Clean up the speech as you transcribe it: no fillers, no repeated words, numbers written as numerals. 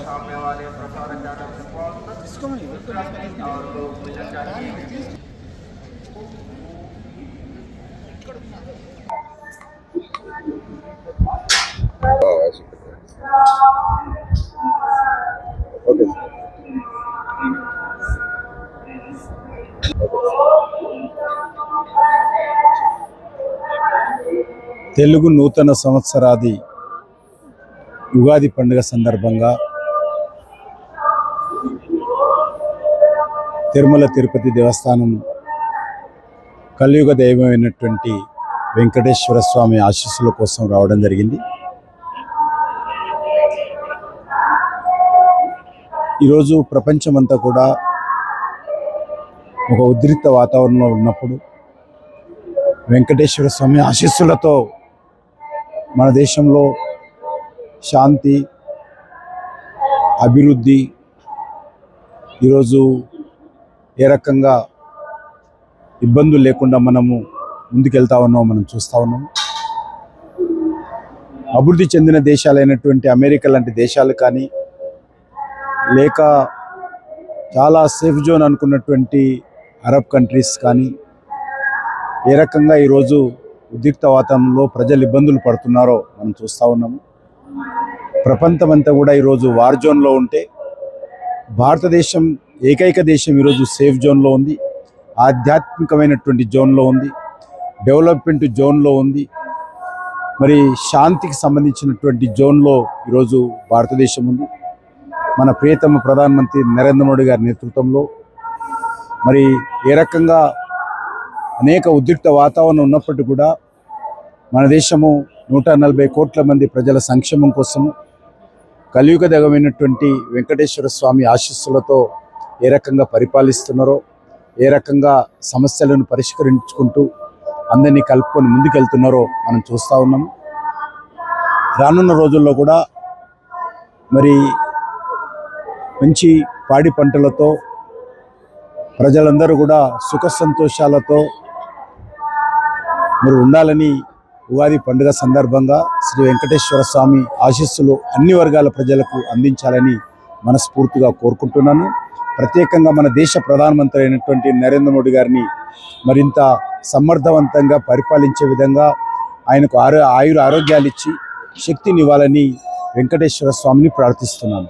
सामने वाले प्रसारक यादव से और लोग मिलना चाहिए। తెలుగు నూతన సంవత్సరాది ఉగాది పండుగ సందర్భంగా తిరుమల తిరుపతి దేవస్థానం కలియుగ దైవమైనటువంటి వెంకటేశ్వర స్వామి ఆశీస్సుల కోసం రావడం జరిగింది. ఈరోజు ప్రపంచమంతా కూడా ఒక ఉద్రిక్త వాతావరణంలో ఉన్నప్పుడు వెంకటేశ్వర స్వామి ఆశీస్సులతో మన దేశంలో శాంతి, అభివృద్ధి ఈరోజు ఏ రకంగా ఇబ్బందులు లేకుండా మనము ముందుకెళ్తా ఉన్నామో మనం చూస్తూ ఉన్నాము. అభివృద్ధి చెందిన దేశాలైనటువంటి అమెరికా లాంటి దేశాలు కానీ, లేక చాలా సేఫ్ జోన్ అనుకున్నటువంటి అరబ్ కంట్రీస్ కానీ ఏ రకంగా ఈరోజు ఉద్రిక్త వాతావరణంలో ప్రజలు ఇబ్బందులు పడుతున్నారో మనం చూస్తూ ఉన్నాము. ప్రపంచమంతా కూడా ఈరోజు వార్ జోన్లో ఉంటే భారతదేశం ఏకైక దేశం ఈరోజు సేఫ్ జోన్లో ఉంది, ఆధ్యాత్మికమైనటువంటి జోన్లో ఉంది, డెవలప్మెంట్ జోన్లో ఉంది, మరి శాంతికి సంబంధించినటువంటి జోన్లో ఈరోజు భారతదేశం ఉంది. మన ప్రియతమ ప్రధానమంత్రి నరేంద్ర మోడీ గారి నేతృత్వంలో మరి ఏ రకంగా అనేక ఉద్రిక్త వాతావరణం ఉన్నప్పటికీ కూడా మన దేశము 140 కోట్ల మంది ప్రజల సంక్షేమం కోసము కలియుగ దైవమైనటువంటి వెంకటేశ్వర స్వామి ఆశీస్సులతో ఏ రకంగా పరిపాలిస్తున్నారో, ఏ రకంగా సమస్యలను పరిష్కరించుకుంటూ అందరినీ కలుపుకొని ముందుకెళ్తున్నారో మనం చూస్తూ ఉన్నాము. రానున్న రోజుల్లో కూడా మరి మంచి పాడి పంటలతో ప్రజలందరూ కూడా సుఖ సంతోషాలతో మరి ఉండాలని ఉగాది పండుగ సందర్భంగా శ్రీ వెంకటేశ్వర స్వామి ఆశీస్సులు అన్ని వర్గాల ప్రజలకు అందించాలని మనస్ఫూర్తిగా కోరుకుంటున్నాను. ప్రత్యేకంగా మన దేశ ప్రధానమంత్రి అయినటువంటి నరేంద్ర మోడీ గారిని మరింత సమర్థవంతంగా పరిపాలించే విధంగా ఆయనకు ఆరోగ్యాలు ఇచ్చి శక్తినివ్వాలని వెంకటేశ్వర స్వామిని ప్రార్థిస్తున్నాను.